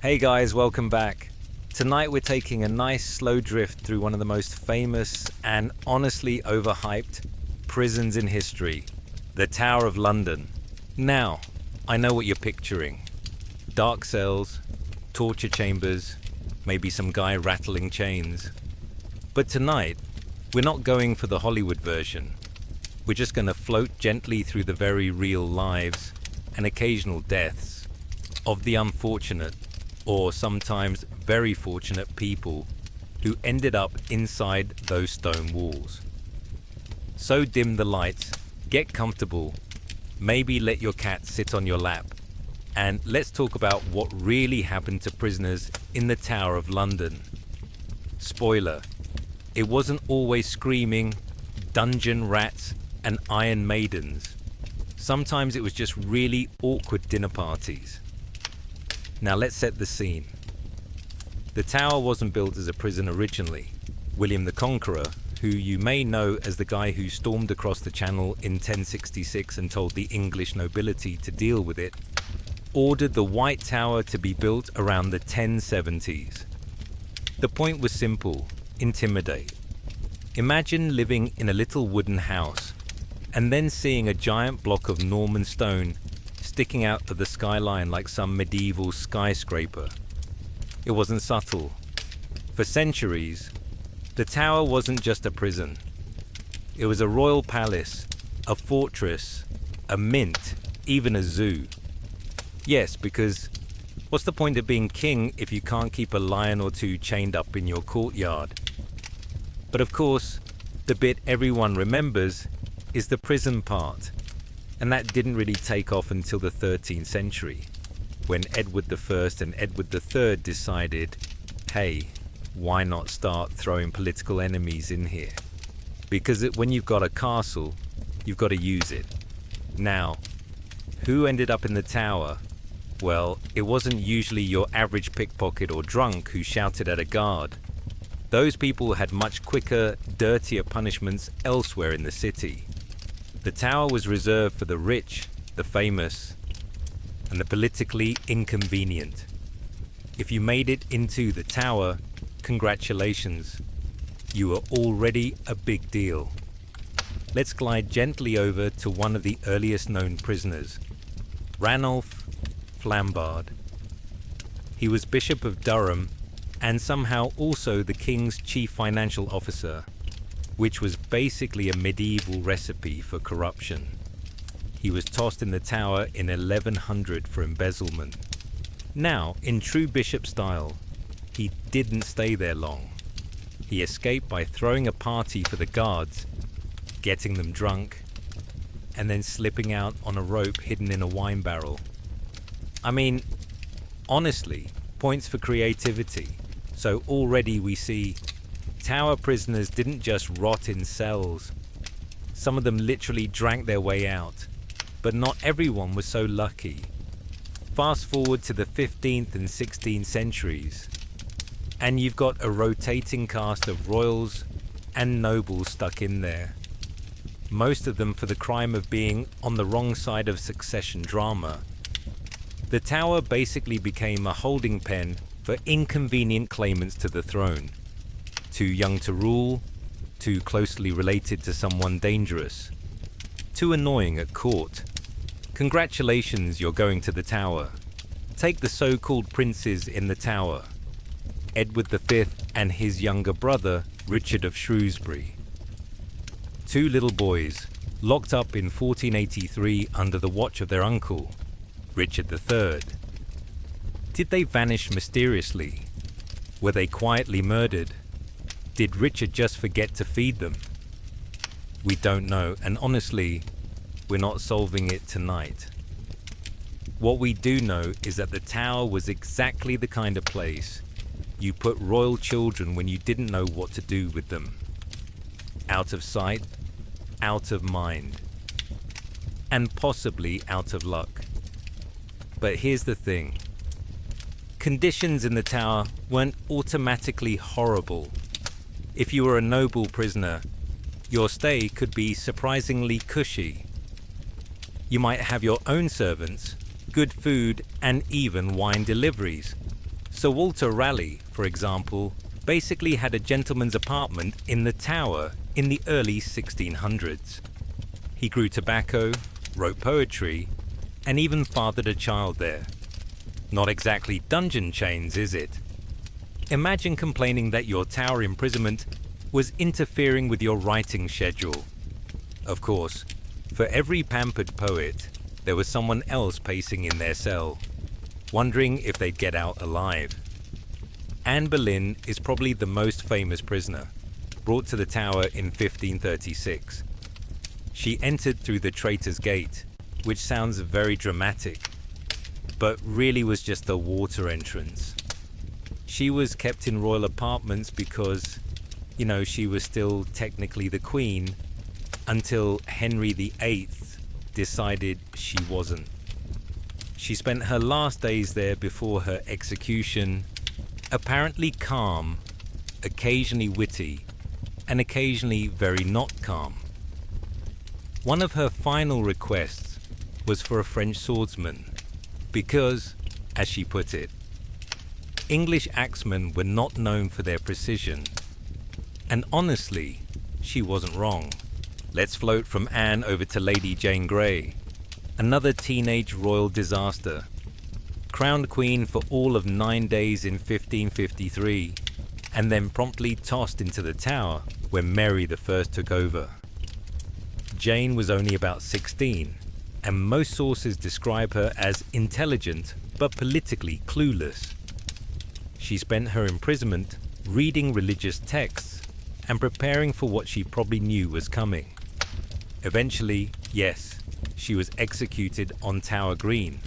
Hey guys, welcome back. Tonight we're taking a nice slow drift through one of the most famous and honestly overhyped prisons in history, the Tower of London. Now, I know what you're picturing. Dark cells, torture chambers, maybe some guy rattling chains. But tonight, we're not going for the Hollywood version. We're just going to float gently through the very real lives and occasional deaths of the unfortunate, or sometimes very fortunate people who ended up inside those stone walls. So dim the lights, get comfortable, maybe let your cat sit on your lap, and let's talk about what really happened to prisoners in the Tower of London. Spoiler, it wasn't always screaming, dungeon rats, and iron maidens. Sometimes it was just really awkward dinner parties. Now let's set the scene. The tower wasn't built as a prison originally. William the Conqueror, who you may know as the guy who stormed across the Channel in 1066 and told the English nobility to deal with it, ordered the White Tower to be built around the 1070s. The point was simple: intimidate. Imagine living in a little wooden house and then seeing a giant block of Norman stone sticking out of the skyline like some medieval skyscraper. It wasn't subtle. For centuries, the tower wasn't just a prison. It was a royal palace, a fortress, a mint, even a zoo. Yes, because what's the point of being king if you can't keep a lion or two chained up in your courtyard? But of course, the bit everyone remembers is the prison part. And that didn't really take off until the 13th century, when Edward I and Edward III decided, hey, why not start throwing political enemies in here? Because when you've got a castle, you've got to use it. Now, who ended up in the tower? Well, it wasn't usually your average pickpocket or drunk who shouted at a guard. Those people had much quicker, dirtier punishments elsewhere in the city. The tower was reserved for the rich, the famous, and the politically inconvenient. If you made it into the tower, congratulations, you were already a big deal. Let's glide gently over to one of the earliest known prisoners, Ranulph Flambard. He was Bishop of Durham and somehow also the King's chief financial officer, which was basically a medieval recipe for corruption. He was tossed in the tower in 1100 for embezzlement. Now, in true bishop style, he didn't stay there long. He escaped by throwing a party for the guards, getting them drunk, and then slipping out on a rope hidden in a wine barrel. I mean, honestly, points for creativity. So already we see tower prisoners didn't just rot in cells. Some of them literally drank their way out, but not everyone was so lucky. Fast forward to the 15th and 16th centuries, and you've got a rotating cast of royals and nobles stuck in there. Most of them for the crime of being on the wrong side of succession drama. The tower basically became a holding pen for inconvenient claimants to the throne. Too young to rule, too closely related to someone dangerous, too annoying at court. Congratulations, you're going to the tower. Take the so-called princes in the tower. Edward V and his younger brother, Richard of Shrewsbury. Two little boys, locked up in 1483 under the watch of their uncle, Richard III. Did they vanish mysteriously? Were they quietly murdered? Did Richard just forget to feed them? We don't know, and honestly, we're not solving it tonight. What we do know is that the tower was exactly the kind of place you put royal children when you didn't know what to do with them. Out of sight, out of mind, and possibly out of luck. But here's the thing. Conditions in the tower weren't automatically horrible. If you were a noble prisoner, your stay could be surprisingly cushy. You might have your own servants, good food, and even wine deliveries. Sir Walter Raleigh, for example, basically had a gentleman's apartment in the Tower in the early 1600s. He grew tobacco, wrote poetry, and even fathered a child there. Not exactly dungeon chains, is it? Imagine complaining that your Tower imprisonment was interfering with your writing schedule. Of course, for every pampered poet, there was someone else pacing in their cell, wondering if they'd get out alive. Anne Boleyn is probably the most famous prisoner, brought to the Tower in 1536. She entered through the Traitor's Gate, which sounds very dramatic, but really was just a water entrance. She was kept in royal apartments because, she was still technically the queen until Henry VIII decided she wasn't. She spent her last days there before her execution, apparently calm, occasionally witty, and occasionally very not calm. One of her final requests was for a French swordsman, because, as she put it, English axemen were not known for their precision. And honestly, she wasn't wrong. Let's float from Anne over to Lady Jane Grey, another teenage royal disaster. Crowned queen for all of 9 days in 1553, and then promptly tossed into the Tower when Mary I took over. Jane was only about 16, and most sources describe her as intelligent but politically clueless. She spent her imprisonment reading religious texts and preparing for what she probably knew was coming. Eventually, yes, she was executed on Tower Green,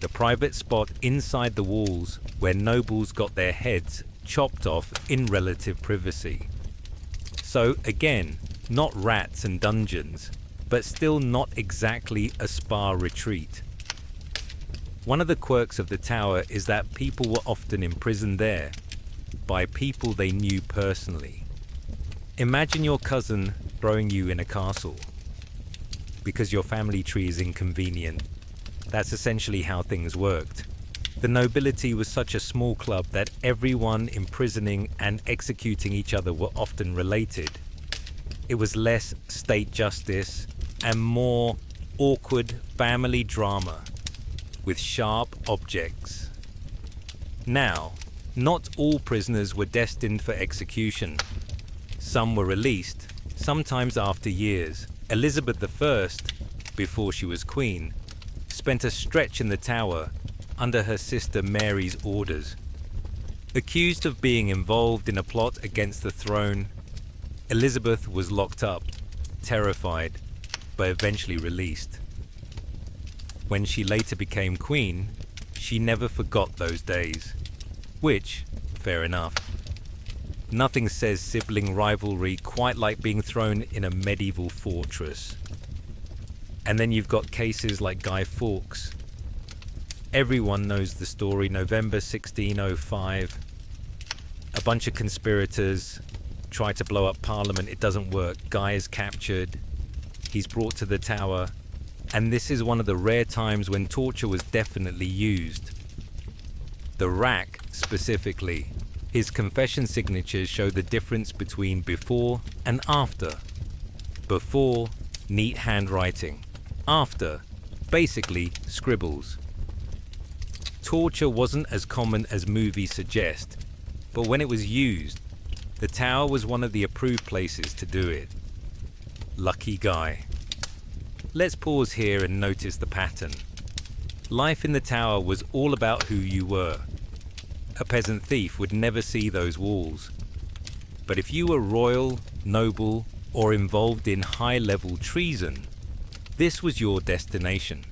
the private spot inside the walls where nobles got their heads chopped off in relative privacy. So again, not rats and dungeons, but still not exactly a spa retreat. One of the quirks of the Tower is that people were often imprisoned there by people they knew personally. Imagine your cousin throwing you in a castle because your family tree is inconvenient. That's essentially how things worked. The nobility was such a small club that everyone imprisoning and executing each other were often related. It was less state justice and more awkward family drama with sharp objects. Now, not all prisoners were destined for execution. Some were released, sometimes after years. Elizabeth I, before she was queen, spent a stretch in the Tower under her sister Mary's orders. Accused of being involved in a plot against the throne, Elizabeth was locked up, terrified, but eventually released. When she later became queen, she never forgot those days, which, fair enough. Nothing says sibling rivalry quite like being thrown in a medieval fortress. And then you've got cases like Guy Fawkes. Everyone knows the story. November 1605. A bunch of conspirators try to blow up Parliament. It doesn't work. Guy is captured. He's brought to the Tower. And this is one of the rare times when torture was definitely used. The rack, specifically. His confession signatures show the difference between before and after. Before, neat handwriting. After, basically scribbles. Torture wasn't as common as movies suggest, but when it was used, the Tower was one of the approved places to do it. Lucky guy. Let's pause here and notice the pattern. Life in the Tower was all about who you were. A peasant thief would never see those walls. But if you were royal, noble, or involved in high-level treason, this was your destination.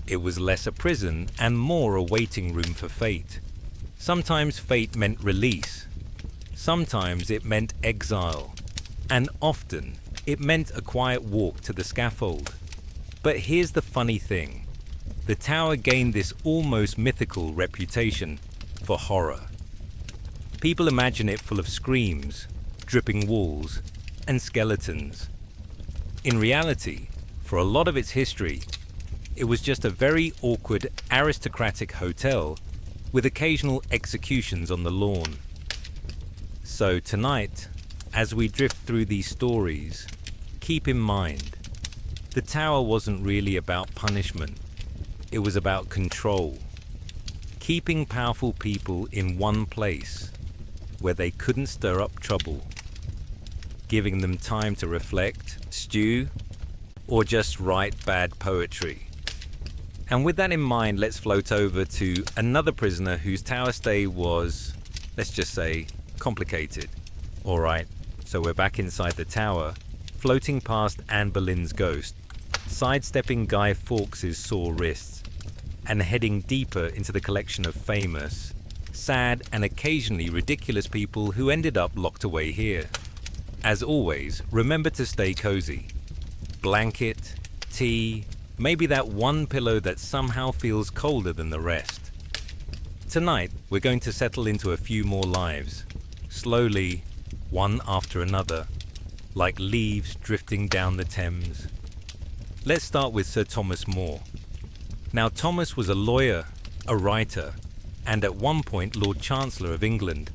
It was less a prison and more a waiting room for fate. Sometimes fate meant release. Sometimes it meant exile. And often it meant a quiet walk to the scaffold. But here's the funny thing. The Tower gained this almost mythical reputation for horror. People imagine it full of screams, dripping walls, and skeletons. In reality, for a lot of its history, it was just a very awkward aristocratic hotel with occasional executions on the lawn. So tonight, as we drift through these stories, keep in mind, the tower wasn't really about punishment. It was about control. Keeping powerful people in one place where they couldn't stir up trouble. Giving them time to reflect, stew, or just write bad poetry. And with that in mind, let's float over to another prisoner whose tower stay was, let's just say, complicated. Alright, so we're back inside the tower, floating past Anne Boleyn's ghost, sidestepping Guy Fawkes' sore wrists, and heading deeper into the collection of famous, sad, and occasionally ridiculous people who ended up locked away here. As always, remember to stay cozy. Blanket, tea, maybe that one pillow that somehow feels colder than the rest. Tonight, we're going to settle into a few more lives, slowly, one after another, like leaves drifting down the Thames. Let's start with Sir Thomas More. Now, Thomas was a lawyer, a writer, and at one point Lord Chancellor of England,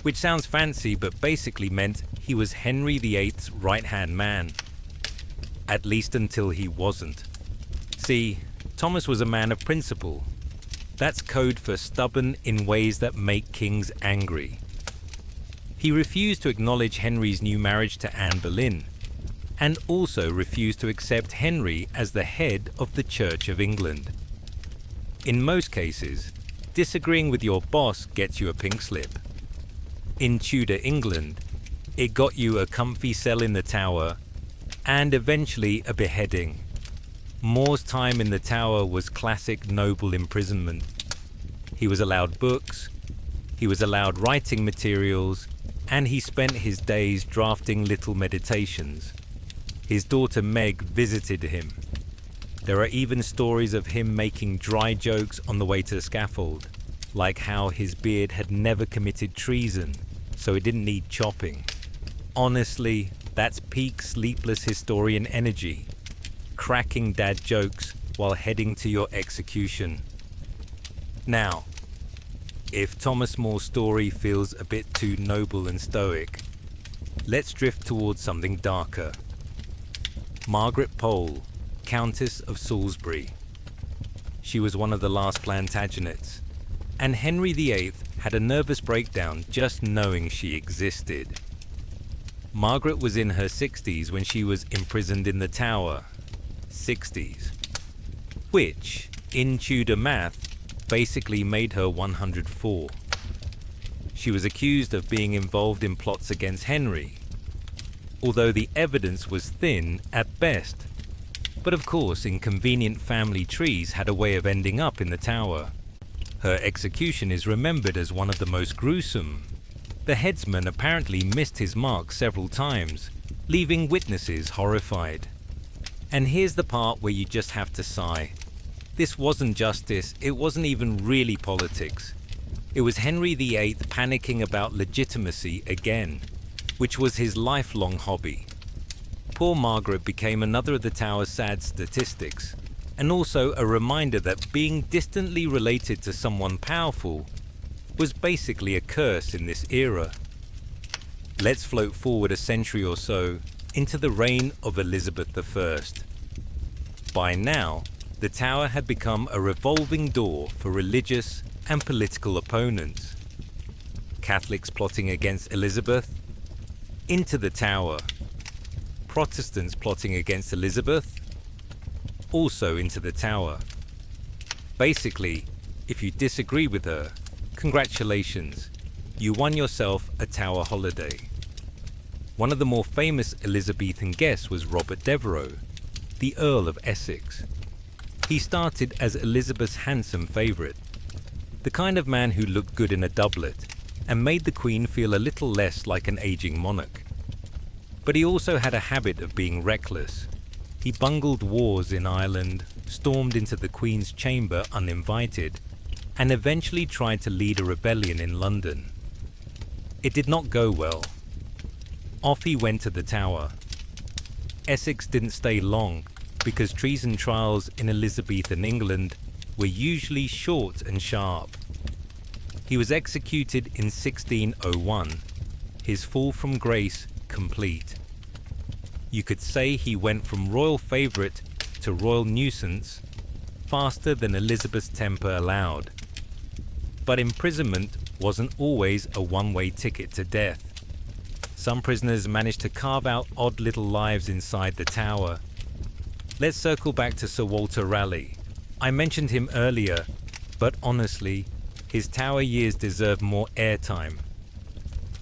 which sounds fancy but basically meant he was Henry VIII's right-hand man. At least until he wasn't. See, Thomas was a man of principle. That's code for stubborn in ways that make kings angry. He refused to acknowledge Henry's new marriage to Anne Boleyn, and also refused to accept Henry as the head of the Church of England. In most cases, disagreeing with your boss gets you a pink slip. In Tudor England, it got you a comfy cell in the tower, and eventually a beheading. More's time in the tower was classic noble imprisonment. He was allowed books, he was allowed writing materials, and he spent his days drafting little meditations. His daughter Meg visited him. There are even stories of him making dry jokes on the way to the scaffold, like how his beard had never committed treason, so it didn't need chopping. Honestly, that's peak Sleepless Historian energy. Cracking dad jokes while heading to your execution. Now, if Thomas More's story feels a bit too noble and stoic, let's drift towards something darker. Margaret Pole, Countess of Salisbury. She was one of the last Plantagenets, and Henry VIII had a nervous breakdown just knowing she existed. Margaret was in her 60s when she was imprisoned in the Tower. 60s. Which, in Tudor math, basically made her 104. She was accused of being involved in plots against Henry, although the evidence was thin at best. But of course, inconvenient family trees had a way of ending up in the Tower. Her execution is remembered as one of the most gruesome. The headsman apparently missed his mark several times, leaving witnesses horrified. And here's the part where you just have to sigh. This wasn't justice, it wasn't even really politics. It was Henry VIII panicking about legitimacy again, which was his lifelong hobby. Poor Margaret became another of the Tower's sad statistics, and also a reminder that being distantly related to someone powerful was basically a curse in this era. Let's float forward a century or so into the reign of Elizabeth I. By now, the Tower had become a revolving door for religious and political opponents. Catholics plotting against Elizabeth, into the Tower. Protestants plotting against Elizabeth, also into the Tower. Basically, if you disagree with her, congratulations, you won yourself a Tower holiday. One of the more famous Elizabethan guests was Robert Devereux, the Earl of Essex. He started as Elizabeth's handsome favourite, the kind of man who looked good in a doublet and made the Queen feel a little less like an aging monarch. But he also had a habit of being reckless. He bungled wars in Ireland, stormed into the Queen's chamber uninvited, and eventually tried to lead a rebellion in London. It did not go well. Off he went to the Tower. Essex didn't stay long because treason trials in Elizabethan England were usually short and sharp. He was executed in 1601, his fall from grace complete. You could say he went from royal favourite to royal nuisance faster than Elizabeth's temper allowed. But imprisonment wasn't always a one-way ticket to death. Some prisoners managed to carve out odd little lives inside the tower. Let's circle back to Sir Walter Raleigh. I mentioned him earlier, but honestly, his tower years deserve more airtime.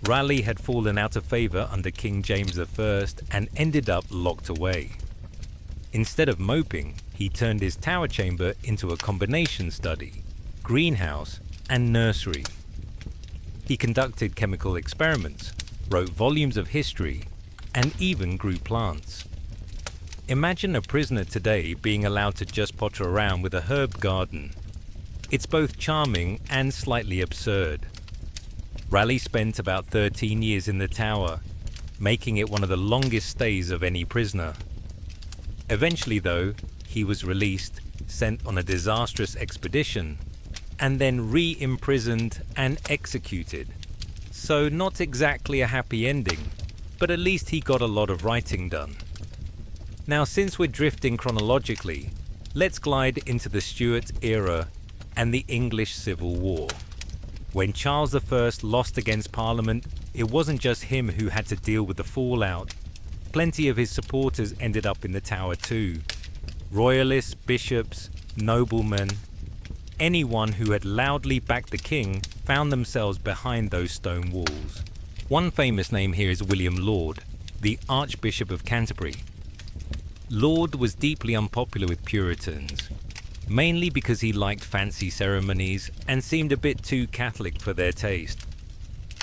Raleigh had fallen out of favour under King James I and ended up locked away. Instead of moping, he turned his tower chamber into a combination study, greenhouse and nursery. He conducted chemical experiments, wrote volumes of history, and even grew plants. Imagine a prisoner today being allowed to just potter around with a herb garden. It's both charming and slightly absurd. Raleigh spent about 13 years in the tower, making it one of the longest stays of any prisoner. Eventually, though, he was released, sent on a disastrous expedition, and then re-imprisoned and executed. So not exactly a happy ending, but at least he got a lot of writing done. Now, since we're drifting chronologically, let's glide into the Stuart era and the English Civil War. When Charles I lost against Parliament, it wasn't just him who had to deal with the fallout. Plenty of his supporters ended up in the Tower too. Royalists, bishops, noblemen, anyone who had loudly backed the king found themselves behind those stone walls. One famous name here is William Laud, the Archbishop of Canterbury. Laud was deeply unpopular with Puritans, mainly because he liked fancy ceremonies and seemed a bit too Catholic for their taste.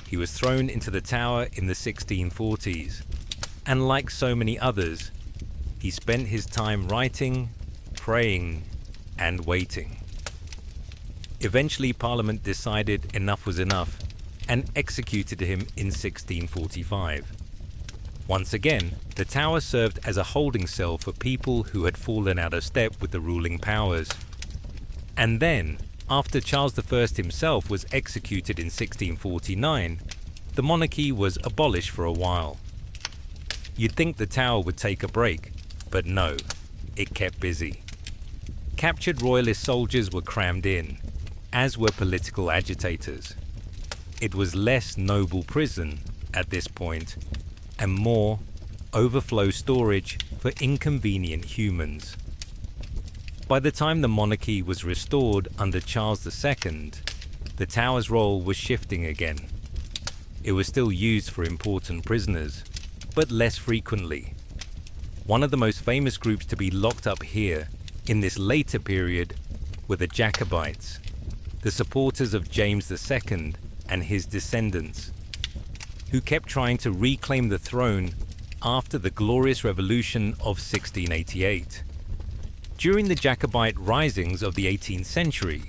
He was thrown into the Tower in the 1640s, and like so many others, he spent his time writing, praying, and waiting. Eventually, Parliament decided enough was enough and executed him in 1645. Once again, the Tower served as a holding cell for people who had fallen out of step with the ruling powers. And then, after Charles I himself was executed in 1649, the monarchy was abolished for a while. You'd think the Tower would take a break, but no, it kept busy. Captured royalist soldiers were crammed in, as were political agitators. It was less noble prison at this point, and more overflow storage for inconvenient humans. By the time the monarchy was restored under Charles II, the Tower's role was shifting again. It was still used for important prisoners, but less frequently. One of the most famous groups to be locked up here in this later period were the Jacobites, the supporters of James II and his descendants, who kept trying to reclaim the throne after the Glorious Revolution of 1688. During the Jacobite risings of the 18th century,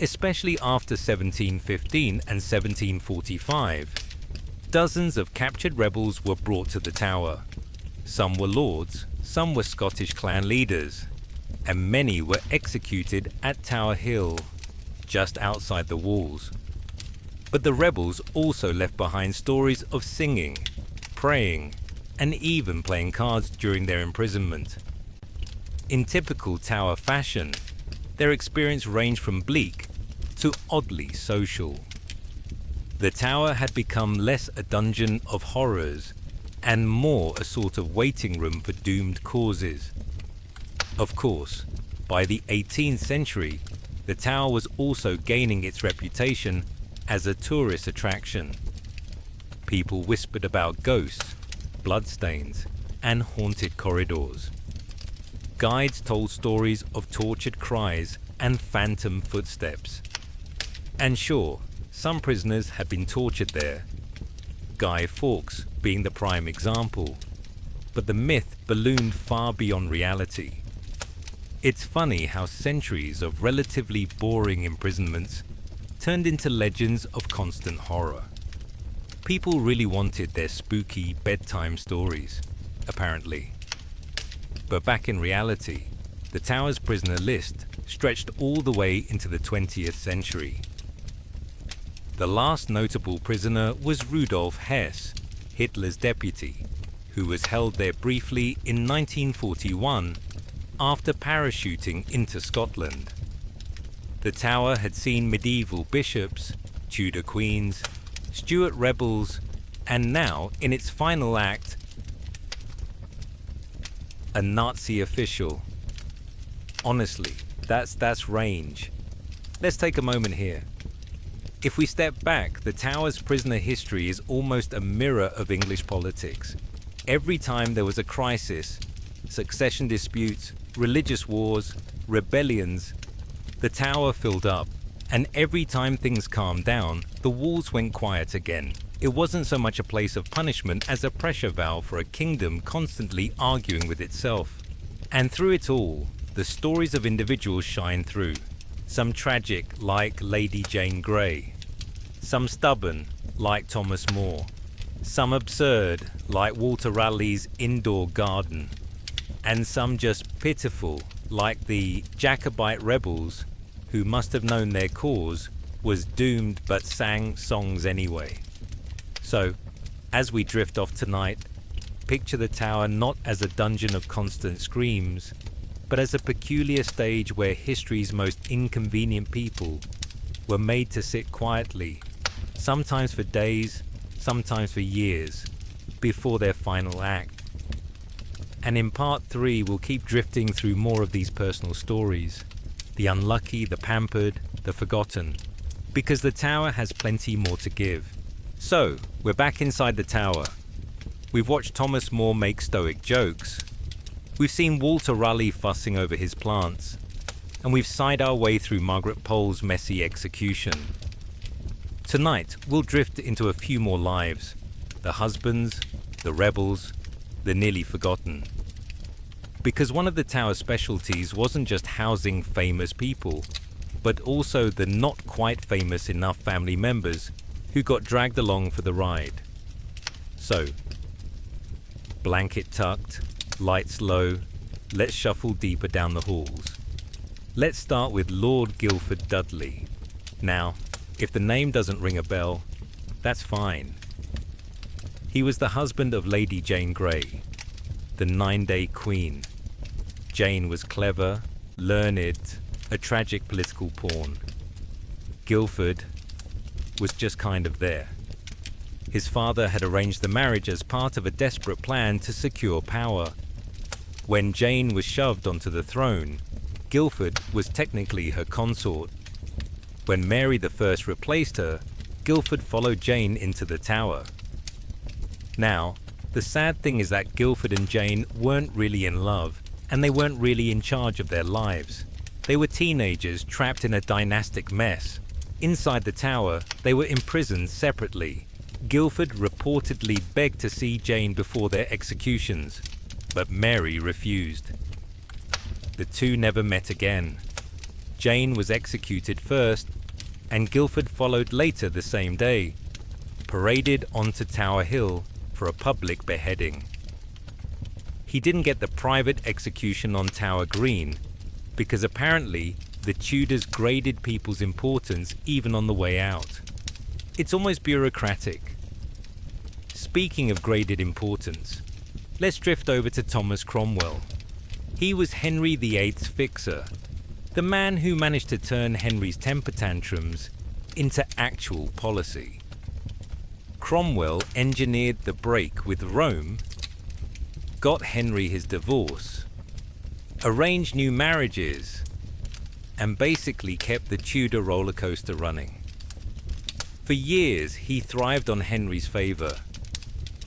especially after 1715 and 1745, dozens of captured rebels were brought to the Tower. Some were lords, some were Scottish clan leaders, and many were executed at Tower Hill, just outside the walls. But the rebels also left behind stories of singing, praying, and even playing cards during their imprisonment. In typical Tower fashion, their experience ranged from bleak to oddly social. The Tower had become less a dungeon of horrors and more a sort of waiting room for doomed causes. Of course, by the 18th century, the Tower was also gaining its reputation as a tourist attraction. People whispered about ghosts, bloodstains, and haunted corridors. Guides told stories of tortured cries and phantom footsteps. And sure, some prisoners had been tortured there, Guy Fawkes being the prime example, but the myth ballooned far beyond reality. It's funny how centuries of relatively boring imprisonments turned into legends of constant horror. People really wanted their spooky bedtime stories, apparently. But back in reality, the Tower's prisoner list stretched all the way into the 20th century. The last notable prisoner was Rudolf Hess, Hitler's deputy, who was held there briefly in 1941 after parachuting into Scotland. The tower had seen medieval bishops, Tudor queens, Stuart rebels, and now, in its final act, a Nazi official. Honestly, that's range. Let's take a moment here. If we step back, the tower's prisoner history is almost a mirror of English politics. Every time there was a crisis, succession disputes, religious wars, rebellions, the tower filled up. And every time things calmed down, the walls went quiet again. It wasn't so much a place of punishment as a pressure valve for a kingdom constantly arguing with itself. And through it all, the stories of individuals shine through. Some tragic, like Lady Jane Grey. Some stubborn, like Thomas More. Some absurd, like Walter Raleigh's indoor garden. And some just pitiful, like the Jacobite rebels who must have known their cause was doomed but sang songs anyway. So, as we drift off tonight, picture the tower not as a dungeon of constant screams, but as a peculiar stage where history's most inconvenient people were made to sit quietly, sometimes for days, sometimes for years, before their final act. And in part 3, we'll keep drifting through more of these personal stories, the unlucky, the pampered, the forgotten, because the tower has plenty more to give. So, we're back inside the tower. We've watched Thomas More make stoic jokes. We've seen Walter Raleigh fussing over his plants, and we've sighed our way through Margaret Pole's messy execution. Tonight, we'll drift into a few more lives, the husbands, the rebels, the nearly forgotten. Because one of the tower's specialties wasn't just housing famous people, but also the not quite famous enough family members who got dragged along for the ride. So, blanket tucked, lights low, let's shuffle deeper down the halls. Let's start with Lord Guildford Dudley. Now, if the name doesn't ring a bell, that's fine. He was the husband of Lady Jane Grey, the 9-day queen. Jane was clever, learned, a tragic political pawn. Guildford was just kind of there. His father had arranged the marriage as part of a desperate plan to secure power. When Jane was shoved onto the throne, Guildford was technically her consort. When Mary I replaced her, Guildford followed Jane into the tower. Now, the sad thing is that Guildford and Jane weren't really in love, and they weren't really in charge of their lives. They were teenagers trapped in a dynastic mess. Inside the tower, they were imprisoned separately. Guildford reportedly begged to see Jane before their executions, but Mary refused. The two never met again. Jane was executed first, and Guildford followed later the same day, paraded onto Tower Hill for a public beheading. He didn't get the private execution on Tower Green, because apparently the Tudors graded people's importance even on the way out. It's almost bureaucratic. Speaking of graded importance, let's drift over to Thomas Cromwell. He was Henry VIII's fixer, the man who managed to turn Henry's temper tantrums into actual policy. Cromwell engineered the break with Rome, got Henry his divorce, arranged new marriages, and basically kept the Tudor roller coaster running. For years, he thrived on Henry's favour.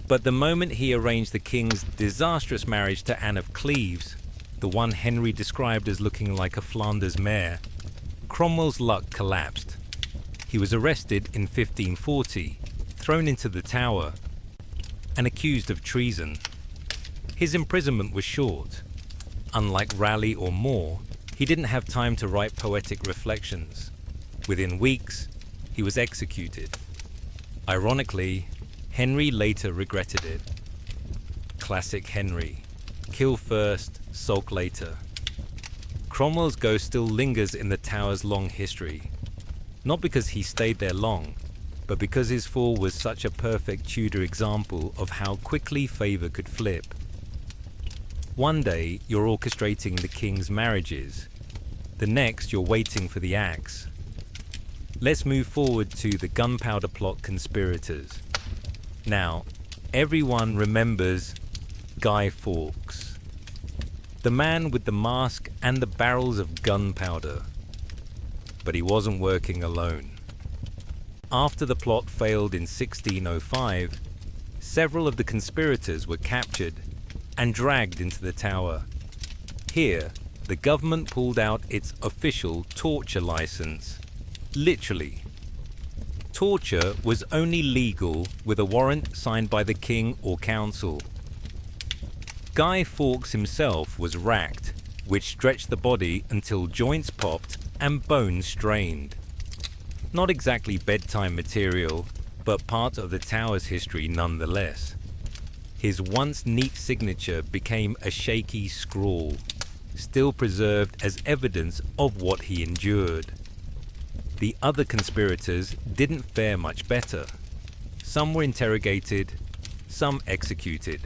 But the moment he arranged the king's disastrous marriage to Anne of Cleves, the one Henry described as looking like a Flanders mare, Cromwell's luck collapsed. He was arrested in 1540, thrown into the Tower, and accused of treason. His imprisonment was short. Unlike Raleigh or More, he didn't have time to write poetic reflections. Within weeks, he was executed. Ironically, Henry later regretted it. Classic Henry. Kill first, sulk later. Cromwell's ghost still lingers in the Tower's long history. Not because he stayed there long, but because his fall was such a perfect Tudor example of how quickly favour could flip. One day you're orchestrating the king's marriages, the next you're waiting for the axe. Let's move forward to the gunpowder plot conspirators. Now, everyone remembers Guy Fawkes, the man with the mask and the barrels of gunpowder. But he wasn't working alone. After the plot failed in 1605, several of the conspirators were captured and dragged into the Tower. Here, the government pulled out its official torture license. Literally. Torture was only legal with a warrant signed by the king or council. Guy Fawkes himself was racked, which stretched the body until joints popped and bones strained. Not exactly bedtime material, but part of the Tower's history nonetheless. His once neat signature became a shaky scrawl, still preserved as evidence of what he endured. The other conspirators didn't fare much better. Some were interrogated, some executed.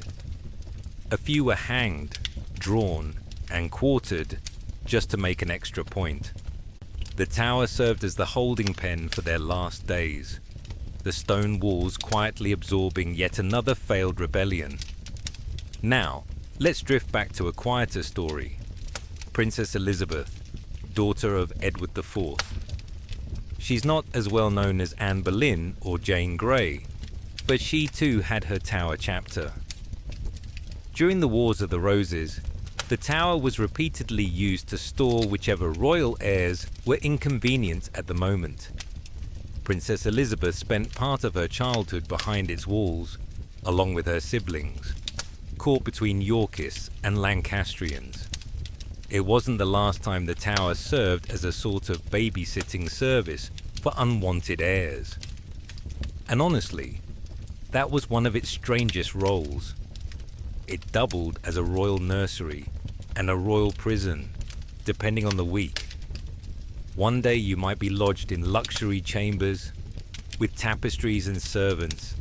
A few were hanged, drawn, and quartered just to make an extra point. The Tower served as the holding pen for their last days, the stone walls quietly absorbing yet another failed rebellion. Now, let's drift back to a quieter story. Princess Elizabeth, daughter of Edward IV. She's not as well known as Anne Boleyn or Jane Grey, but she too had her Tower chapter. During the Wars of the Roses, the Tower was repeatedly used to store whichever royal heirs were inconvenient at the moment. Princess Elizabeth spent part of her childhood behind its walls, along with her siblings, caught between Yorkists and Lancastrians. It wasn't the last time the Tower served as a sort of babysitting service for unwanted heirs. And honestly, that was one of its strangest roles. It doubled as a royal nursery and a royal prison, depending on the week. One day you might be lodged in luxury chambers with tapestries and servants,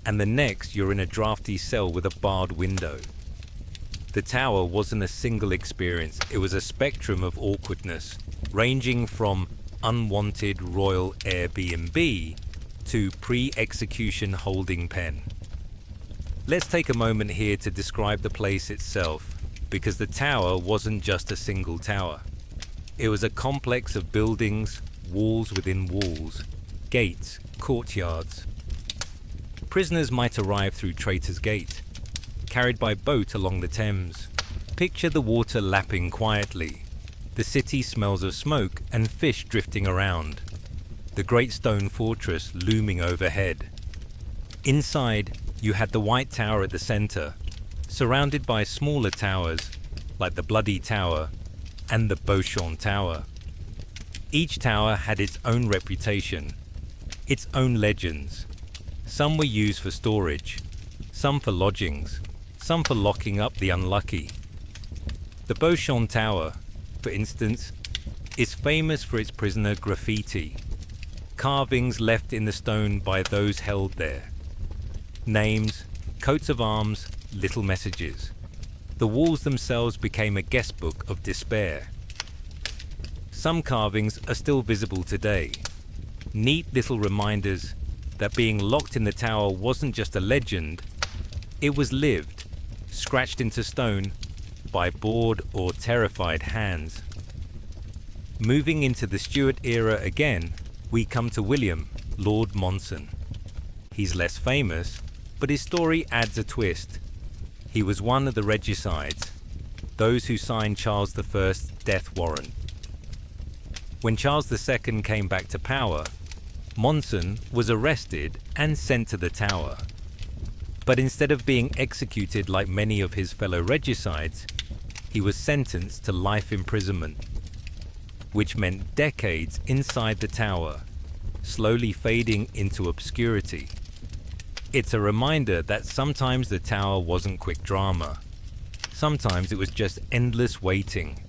and the next you're in a drafty cell with a barred window. The Tower wasn't a single experience, it was a spectrum of awkwardness, ranging from unwanted royal Airbnb to pre-execution holding pen. Let's take a moment here to describe the place itself, because the Tower wasn't just a single tower. It was a complex of buildings, walls within walls, gates, courtyards. Prisoners might arrive through Traitor's Gate, carried by boat along the Thames. Picture the water lapping quietly, the city smells of smoke and fish drifting around, the great stone fortress looming overhead. Inside, you had the White Tower at the centre, surrounded by smaller towers like the Bloody Tower and the Beauchamp Tower. Each tower had its own reputation, its own legends. Some were used for storage, some for lodgings, some for locking up the unlucky. The Beauchamp Tower, for instance, is famous for its prisoner graffiti, carvings left in the stone by those held there. Names, coats of arms, little messages. The walls themselves became a guest book of despair. Some carvings are still visible today. Neat little reminders that being locked in the tower wasn't just a legend, it was lived, scratched into stone by bored or terrified hands. Moving into the Stuart era again, we come to William, Lord Monson. He's less famous, but his story adds a twist. He was one of the regicides, those who signed Charles I's death warrant. When Charles II came back to power, Monson was arrested and sent to the Tower. But instead of being executed like many of his fellow regicides, he was sentenced to life imprisonment, which meant decades inside the Tower, slowly fading into obscurity. It's a reminder that sometimes the Tower wasn't quick drama. Sometimes it was just endless waiting.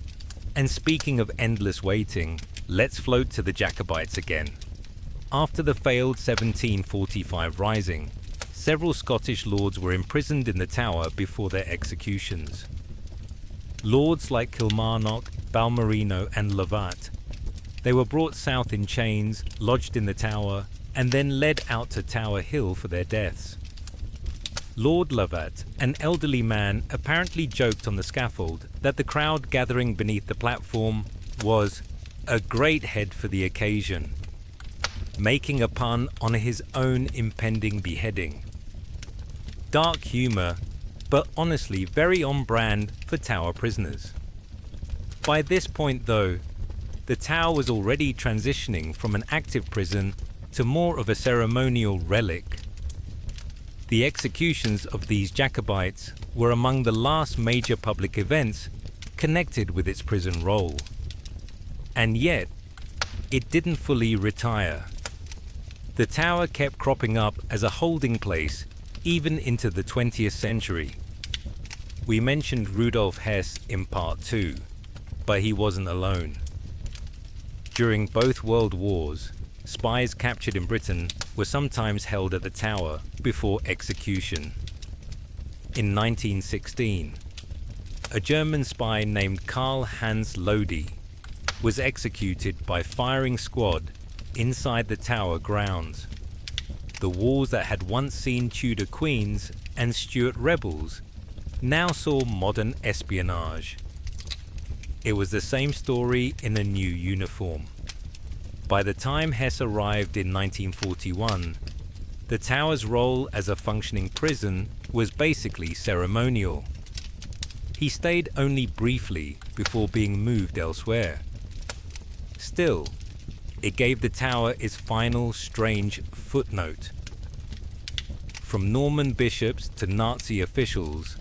And speaking of endless waiting, let's float to the Jacobites again. After the failed 1745 Rising, several Scottish lords were imprisoned in the Tower before their executions. Lords like Kilmarnock, Balmerino and Lovat. They were brought south in chains, lodged in the Tower, and then led out to Tower Hill for their deaths. Lord Lovat, an elderly man, apparently joked on the scaffold that the crowd gathering beneath the platform was a great head for the occasion, making a pun on his own impending beheading. Dark humour, but honestly very on brand for Tower prisoners. By this point though, the Tower was already transitioning from an active prison to more of a ceremonial relic. The executions of these Jacobites were among the last major public events connected with its prison role. And yet, it didn't fully retire. The Tower kept cropping up as a holding place even into the 20th century. We mentioned Rudolf Hess in part 2, but he wasn't alone. During both World Wars, spies captured in Britain were sometimes held at the Tower before execution. In 1916, a German spy named Karl Hans Lodi was executed by firing squad inside the Tower grounds. The walls that had once seen Tudor queens and Stuart rebels now saw modern espionage. It was the same story in a new uniform. By the time Hess arrived in 1941, the Tower's role as a functioning prison was basically ceremonial. He stayed only briefly before being moved elsewhere. Still, it gave the Tower its final strange footnote. From Norman bishops to Nazi officials,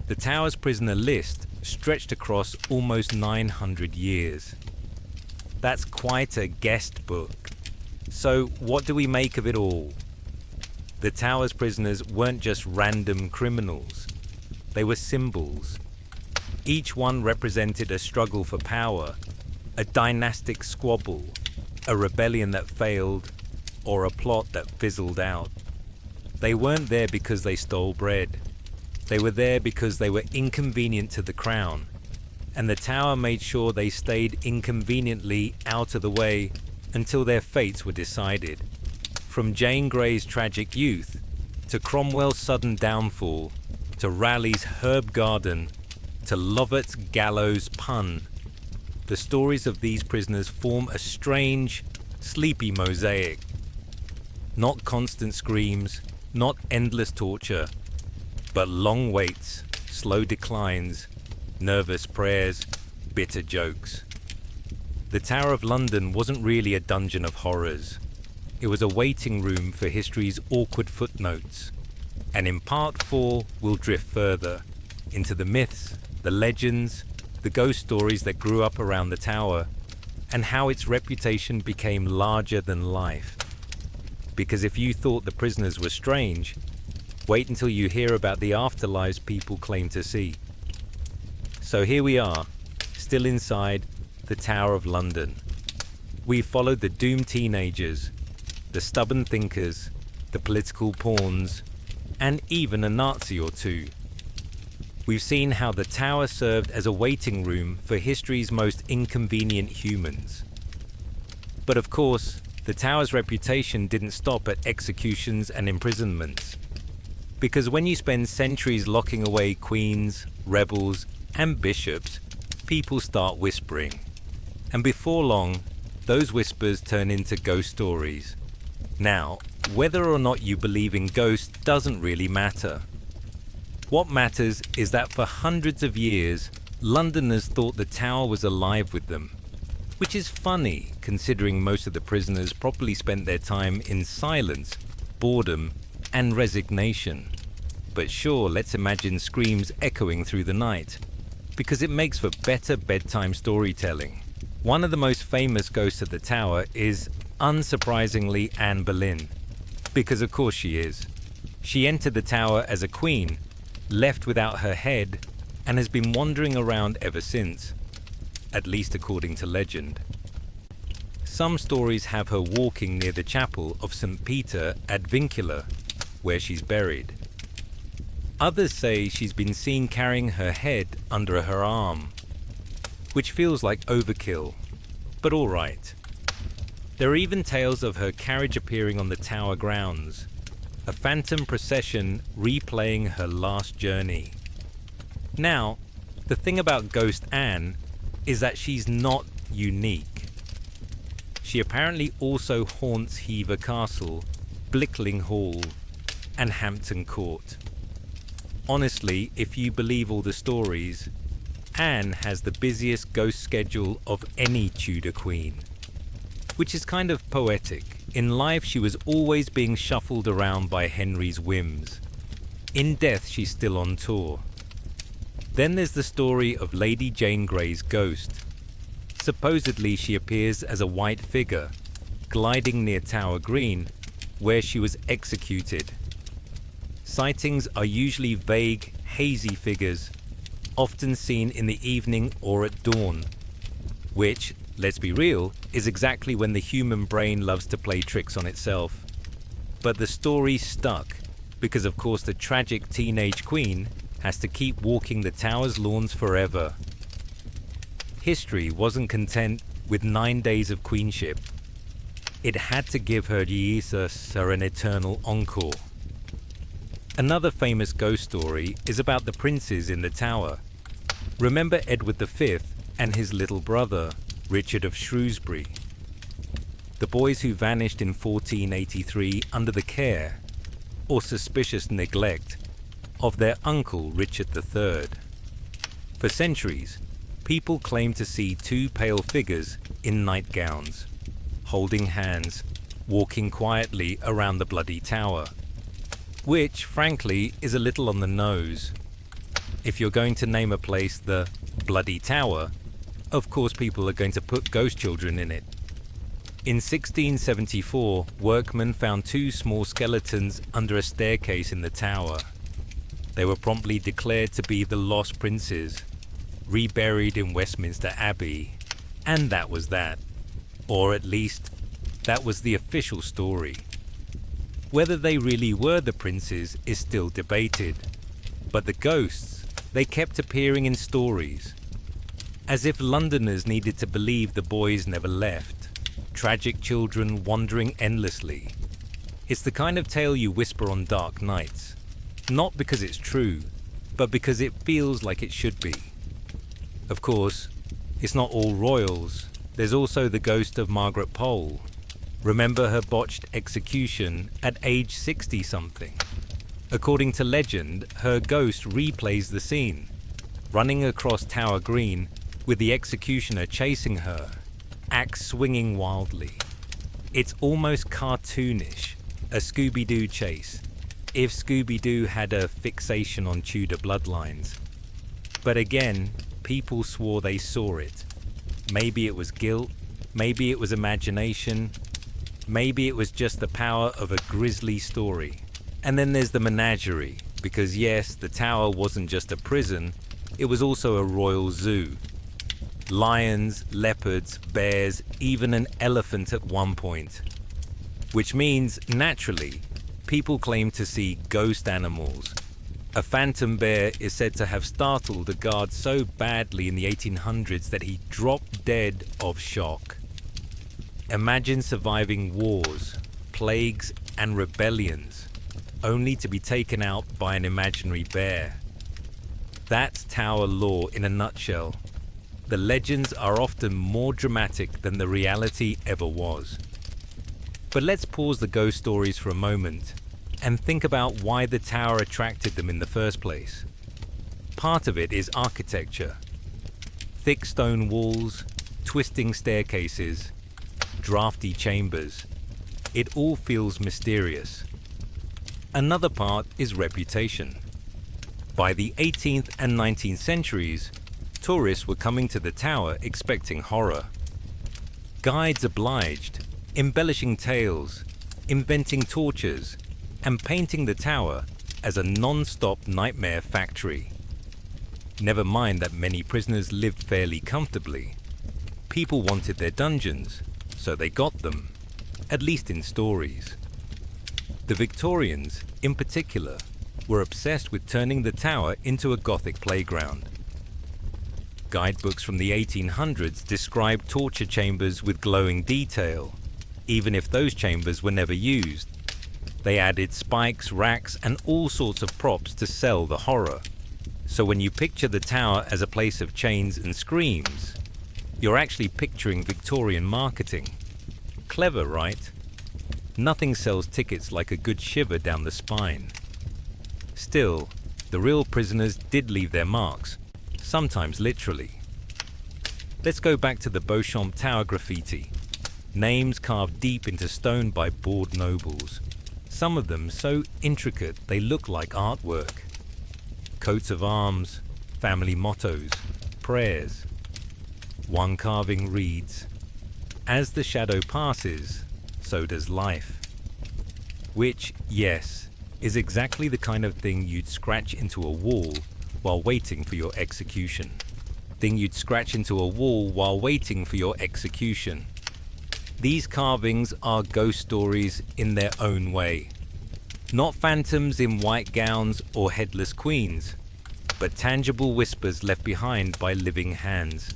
the Tower's prisoner list stretched across almost 900 years. That's quite a guest book. So what do we make of it all? The Tower's prisoners weren't just random criminals. They were symbols. Each one represented a struggle for power, a dynastic squabble, a rebellion that failed, or a plot that fizzled out. They weren't there because they stole bread. They were there because they were inconvenient to the crown, and the Tower made sure they stayed inconveniently out of the way until their fates were decided. From Jane Grey's tragic youth, to Cromwell's sudden downfall, to Raleigh's herb garden, to Lovat's gallows pun, the stories of these prisoners form a strange, sleepy mosaic. Not constant screams, not endless torture, but long waits, slow declines, nervous prayers, bitter jokes. The Tower of London wasn't really a dungeon of horrors. It was a waiting room for history's awkward footnotes. And in part 4, we'll drift further into the myths, the legends, the ghost stories that grew up around the Tower, and how its reputation became larger than life. Because if you thought the prisoners were strange, wait until you hear about the afterlives people claim to see. So here we are, still inside the Tower of London. We followed the doomed teenagers, the stubborn thinkers, the political pawns, and even a Nazi or two. We've seen how the Tower served as a waiting room for history's most inconvenient humans. But of course, the Tower's reputation didn't stop at executions and imprisonments. Because when you spend centuries locking away queens, rebels, and bishops, people start whispering. And before long, those whispers turn into ghost stories. Now, whether or not you believe in ghosts doesn't really matter. What matters is that for hundreds of years, Londoners thought the Tower was alive with them. Which is funny, considering most of the prisoners probably spent their time in silence, boredom, and resignation. But sure, let's imagine screams echoing through the night, because it makes for better bedtime storytelling. One of the most famous ghosts of the Tower is, unsurprisingly, Anne Boleyn. Because of course she is. She entered the Tower as a queen, left without her head, and has been wandering around ever since, at least according to legend. Some stories have her walking near the chapel of St. Peter ad Vincula, where she's buried. Others say she's been seen carrying her head under her arm, which feels like overkill, but alright. There are even tales of her carriage appearing on the tower grounds, a phantom procession replaying her last journey. Now, the thing about Ghost Anne is that she's not unique. She apparently also haunts Hever Castle, Blickling Hall, and Hampton Court. Honestly, if you believe all the stories, Anne has the busiest ghost schedule of any Tudor queen. Which is kind of poetic. In life, she was always being shuffled around by Henry's whims. In death, she's still on tour. Then there's the story of Lady Jane Grey's ghost. Supposedly, she appears as a white figure, gliding near Tower Green, where she was executed. Sightings are usually vague, hazy figures, often seen in the evening or at dawn, which, let's be real, is exactly when the human brain loves to play tricks on itself. But the story stuck, because of course the tragic teenage queen has to keep walking the tower's lawns forever. History wasn't content with 9 days of queenship. It had to give her Jesus an eternal encore. Another famous ghost story is about the princes in the tower. Remember Edward V and his little brother, Richard of Shrewsbury. The boys who vanished in 1483 under the care, or suspicious neglect, of their uncle Richard III. For centuries, people claimed to see two pale figures in nightgowns, holding hands, walking quietly around the bloody tower, which, frankly, is a little on the nose. If you're going to name a place the Bloody Tower, of course people are going to put ghost children in it. In 1674, workmen found two small skeletons under a staircase in the tower. They were promptly declared to be the lost princes, reburied in Westminster Abbey, and that was that. Or at least, that was the official story. Whether they really were the princes is still debated, but the ghosts, they kept appearing in stories, as if Londoners needed to believe the boys never left, tragic children wandering endlessly. It's the kind of tale you whisper on dark nights, not because it's true, but because it feels like it should be. Of course, it's not all royals. There's also the ghost of Margaret Pole. Remember her botched execution at age 60-something? According to legend, her ghost replays the scene, running across Tower Green with the executioner chasing her, axe swinging wildly. It's almost cartoonish, a Scooby-Doo chase, if Scooby-Doo had a fixation on Tudor bloodlines. But again, people swore they saw it. Maybe it was guilt, maybe it was imagination, maybe it was just the power of a grisly story. And then there's the menagerie, because yes, the tower wasn't just a prison, it was also a royal zoo. Lions, leopards, bears, even an elephant at one point. Which means, naturally, people claim to see ghost animals. A phantom bear is said to have startled a guard so badly in the 1800s that he dropped dead of shock. Imagine surviving wars, plagues, and rebellions, only to be taken out by an imaginary bear. That's tower lore in a nutshell. The legends are often more dramatic than the reality ever was. But let's pause the ghost stories for a moment and think about why the tower attracted them in the first place. Part of it is architecture. Thick stone walls, twisting staircases, drafty chambers. It all feels mysterious. Another part is reputation. By the 18th and 19th centuries, tourists were coming to the tower expecting horror. Guides obliged, embellishing tales, inventing tortures, and painting the tower as a non-stop nightmare factory. Never mind that many prisoners lived fairly comfortably. People wanted their dungeons, so they got them, at least in stories. The Victorians, in particular, were obsessed with turning the tower into a Gothic playground. Guidebooks from the 1800s describe torture chambers with glowing detail, even if those chambers were never used. They added spikes, racks, and all sorts of props to sell the horror. So when you picture the tower as a place of chains and screams, you're actually picturing Victorian marketing. Clever, right? Nothing sells tickets like a good shiver down the spine. Still, the real prisoners did leave their marks, sometimes literally. Let's go back to the Beauchamp Tower graffiti. Names carved deep into stone by bored nobles. Some of them so intricate they look like artwork. Coats of arms, family mottos, prayers. One carving reads, "As the shadow passes, so does life." Which, yes, is exactly the kind of thing you'd scratch into a wall while waiting for your execution. These carvings are ghost stories in their own way. Not phantoms in white gowns or headless queens, but tangible whispers left behind by living hands.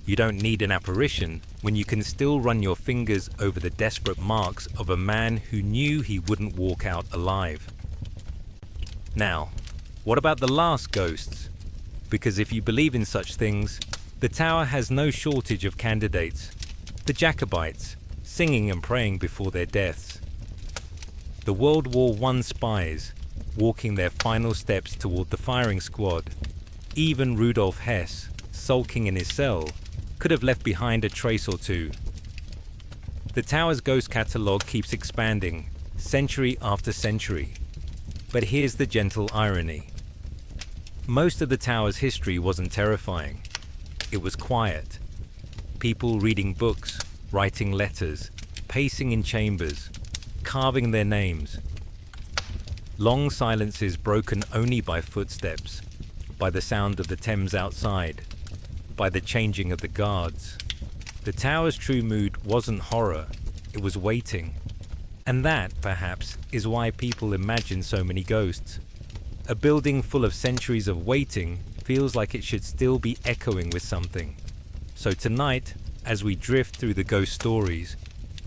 You don't need an apparition when you can still run your fingers over the desperate marks of a man who knew he wouldn't walk out alive. Now, what about the last ghosts? Because if you believe in such things, the tower has no shortage of candidates. The Jacobites, singing and praying before their deaths. The World War I spies, walking their final steps toward the firing squad. Even Rudolf Hess, sulking in his cell, could have left behind a trace or two. The tower's ghost catalogue keeps expanding, century after century. But here's the gentle irony. Most of the tower's history wasn't terrifying. It was quiet. People reading books, writing letters, pacing in chambers, carving their names. Long silences broken only by footsteps, by the sound of the Thames outside, by the changing of the guards. The tower's true mood wasn't horror, it was waiting. And that, perhaps, is why people imagine so many ghosts. A building full of centuries of waiting feels like it should still be echoing with something. So tonight, as we drift through the ghost stories,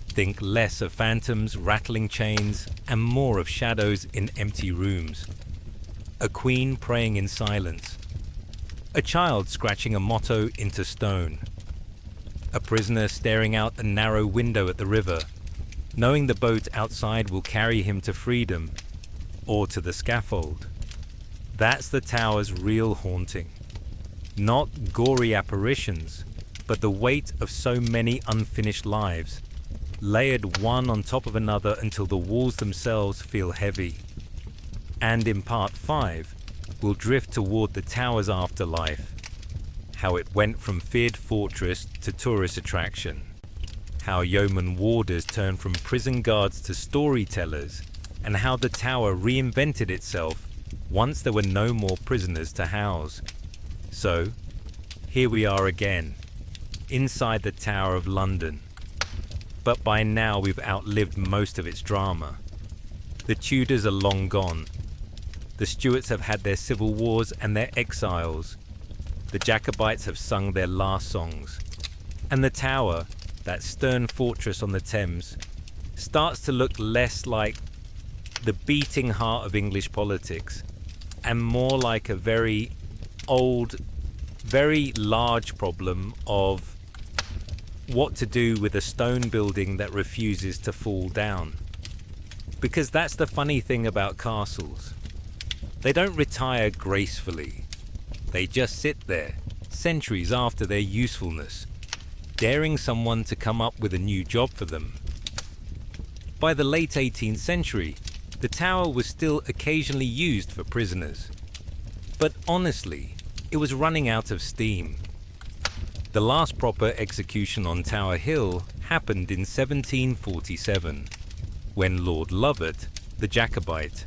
think less of phantoms, rattling chains, and more of shadows in empty rooms. A queen praying in silence. A child scratching a motto into stone. A prisoner staring out a narrow window at the river, knowing the boat outside will carry him to freedom or to the scaffold. That's the tower's real haunting. Not gory apparitions, but the weight of so many unfinished lives, layered one on top of another until the walls themselves feel heavy. And in part 5, we'll drift toward the tower's afterlife, how it went from feared fortress to tourist attraction, how yeoman warders turned from prison guards to storytellers, and how the tower reinvented itself once there were no more prisoners to house. So, here we are again, inside the Tower of London. But by now we've outlived most of its drama. The Tudors are long gone. The Stuarts have had their civil wars and their exiles. The Jacobites have sung their last songs. And the Tower, that stern fortress on the Thames, starts to look less like the beating heart of English politics and more like a very old, very large problem of what to do with a stone building that refuses to fall down. Because that's the funny thing about castles. They don't retire gracefully. They just sit there, centuries after their usefulness, daring someone to come up with a new job for them. By the late 18th century, the tower was still occasionally used for prisoners. But honestly, it was running out of steam. The last proper execution on Tower Hill happened in 1747, when Lord Lovat, the Jacobite,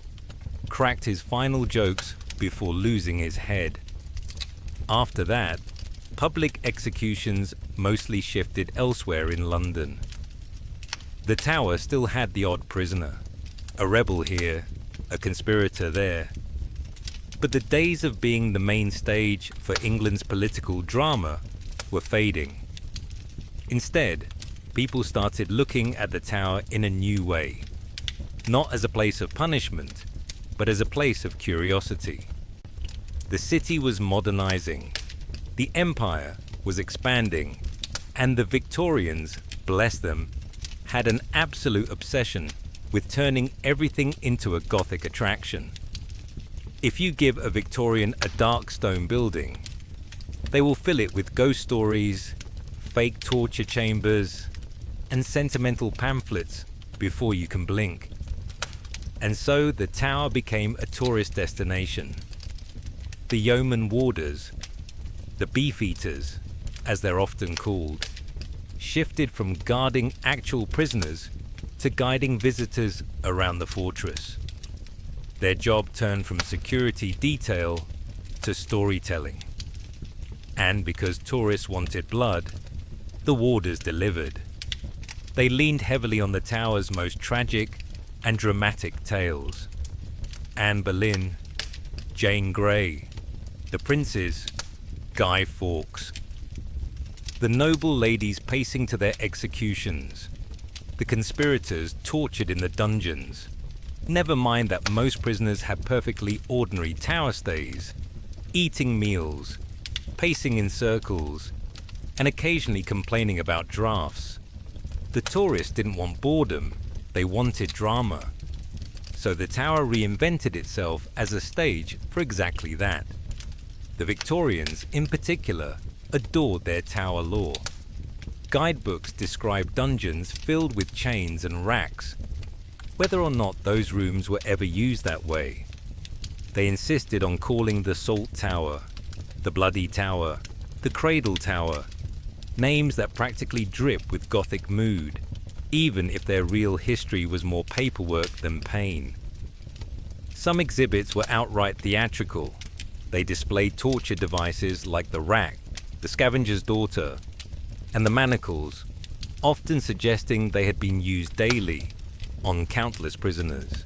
cracked his final jokes before losing his head. After that, public executions mostly shifted elsewhere in London. The Tower still had the odd prisoner, a rebel here, a conspirator there. But the days of being the main stage for England's political drama were fading. Instead, people started looking at the Tower in a new way, not as a place of punishment, but as a place of curiosity. The city was modernizing, the empire was expanding, and the Victorians, bless them, had an absolute obsession with turning everything into a Gothic attraction. If you give a Victorian a dark stone building, they will fill it with ghost stories, fake torture chambers, and sentimental pamphlets before you can blink. And so the Tower became a tourist destination. The yeoman warders, the beefeaters, as they're often called, shifted from guarding actual prisoners to guiding visitors around the fortress. Their job turned from security detail to storytelling. And because tourists wanted blood, the warders delivered. They leaned heavily on the Tower's most tragic and dramatic tales. Anne Boleyn, Jane Grey, the princes, Guy Fawkes. The noble ladies pacing to their executions, the conspirators tortured in the dungeons. Never mind that most prisoners had perfectly ordinary tower stays, eating meals, pacing in circles, and occasionally complaining about drafts. The tourists didn't want boredom, they wanted drama. So the Tower reinvented itself as a stage for exactly that. The Victorians, in particular, adored their Tower lore. Guidebooks describe dungeons filled with chains and racks, whether or not those rooms were ever used that way. They insisted on calling the Salt Tower, the Bloody Tower, the Cradle Tower, names that practically drip with Gothic mood, even if their real history was more paperwork than pain. Some exhibits were outright theatrical. They displayed torture devices like the rack, the scavenger's daughter, and the manacles, often suggesting they had been used daily on countless prisoners.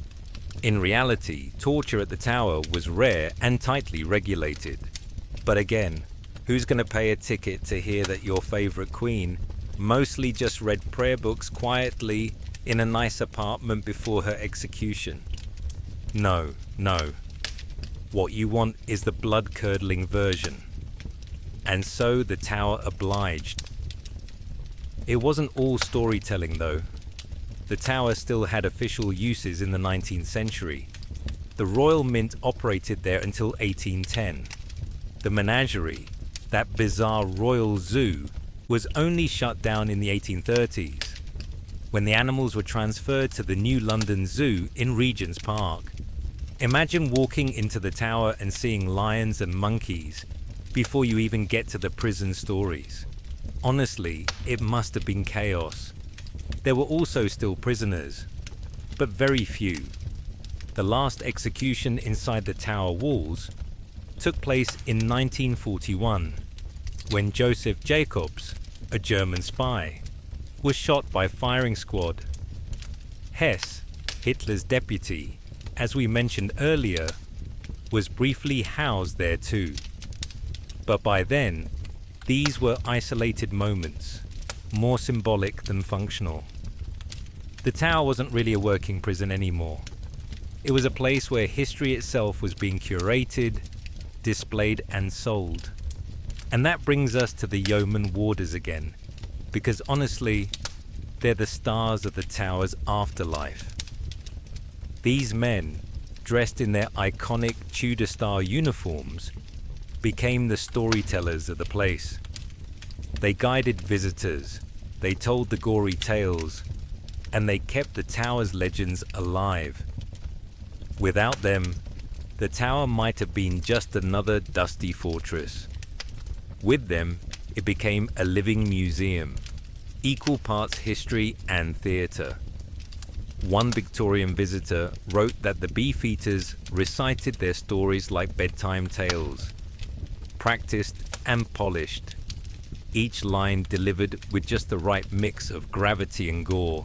In reality, torture at the Tower was rare and tightly regulated. But again, who's going to pay a ticket to hear that your favorite queen mostly just read prayer books quietly in a nice apartment before her execution? No, no. What you want is the blood-curdling version. And so the Tower obliged. It wasn't all storytelling though. The Tower still had official uses in the 19th century. The Royal Mint operated there until 1810. The menagerie, that bizarre royal zoo, was only shut down in the 1830s, when the animals were transferred to the new London Zoo in Regent's Park. Imagine walking into the Tower and seeing lions and monkeys before you even get to the prison stories. Honestly, it must have been chaos. There were also still prisoners, but very few. The last execution inside the Tower walls took place in 1941, when Joseph Jacobs, a German spy, was shot by firing squad. Hess, Hitler's deputy, as we mentioned earlier, was briefly housed there too. But by then, these were isolated moments, more symbolic than functional. The Tower wasn't really a working prison anymore. It was a place where history itself was being curated, displayed and sold. And that brings us to the yeoman warders again, because honestly, they're the stars of the Tower's afterlife. These men, dressed in their iconic Tudor-style uniforms, became the storytellers of the place. They guided visitors, they told the gory tales, and they kept the Tower's legends alive. Without them, the Tower might have been just another dusty fortress. With them, it became a living museum, equal parts history and theatre. One Victorian visitor wrote that the beefeaters recited their stories like bedtime tales, practiced and polished. Each line delivered with just the right mix of gravity and gore.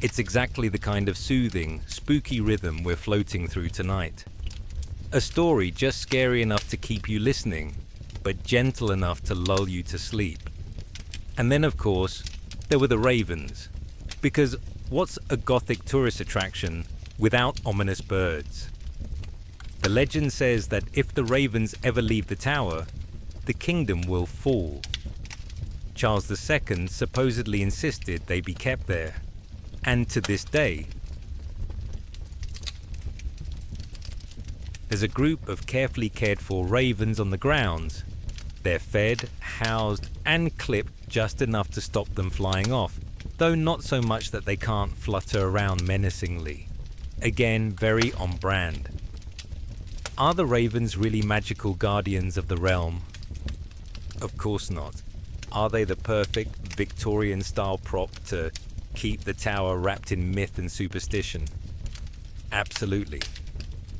It's exactly the kind of soothing, spooky rhythm we're floating through tonight. A story just scary enough to keep you listening, but gentle enough to lull you to sleep. And then, of course, there were the ravens. Because what's a Gothic tourist attraction without ominous birds? The legend says that if the ravens ever leave the tower, the kingdom will fall. Charles II supposedly insisted they be kept there. And to this day, there's a group of carefully cared for ravens on the grounds. They're fed, housed, and clipped just enough to stop them flying off, though not so much that they can't flutter around menacingly. Again, very on brand. Are the ravens really magical guardians of the realm? Of course not. Are they the perfect Victorian-style prop to keep the tower wrapped in myth and superstition? Absolutely.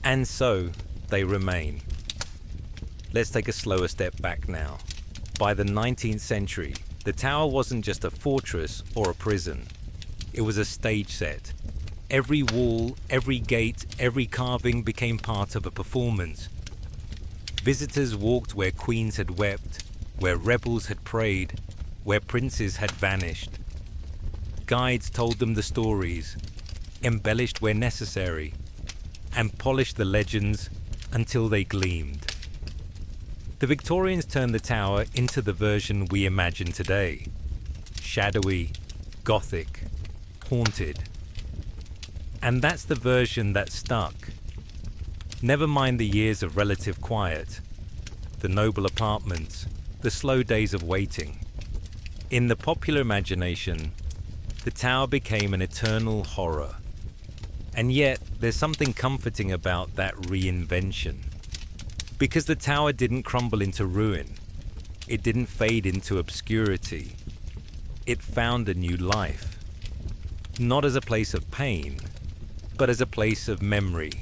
And so, they remain. Let's take a slower step back now. By the 19th century, the tower wasn't just a fortress or a prison. It was a stage set. Every wall, every gate, every carving became part of a performance. Visitors walked where queens had wept, where rebels had prayed, where princes had vanished. Guides told them the stories, embellished where necessary, and polished the legends until they gleamed. The Victorians turned the tower into the version we imagine today. Shadowy, Gothic, haunted. And that's the version that stuck. Never mind the years of relative quiet, the noble apartments, the slow days of waiting. In the popular imagination, the tower became an eternal horror. And yet, there's something comforting about that reinvention. Because the tower didn't crumble into ruin. It didn't fade into obscurity. It found a new life. Not as a place of pain, but as a place of memory.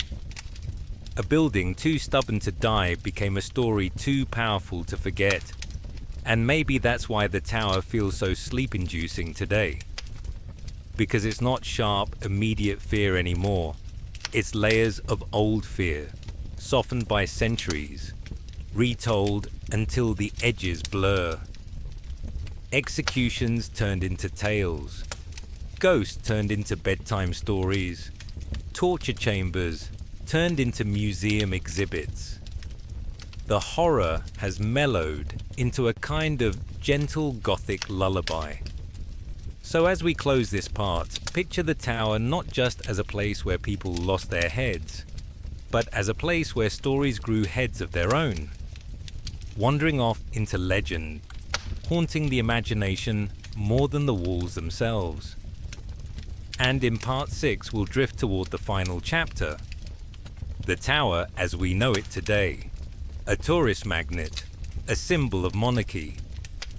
A building too stubborn to die became a story too powerful to forget. And maybe that's why the tower feels so sleep-inducing today. Because it's not sharp, immediate fear anymore. It's layers of old fear, softened by centuries, retold until the edges blur. Executions turned into tales. Ghosts turned into bedtime stories. Torture chambers turned into museum exhibits. The horror has mellowed into a kind of gentle Gothic lullaby. So as we close this part, picture the tower not just as a place where people lost their heads, but as a place where stories grew heads of their own, wandering off into legend, haunting the imagination more than the walls themselves. And in part 6, we'll drift toward the final chapter, the tower as we know it today, a tourist magnet, a symbol of monarchy,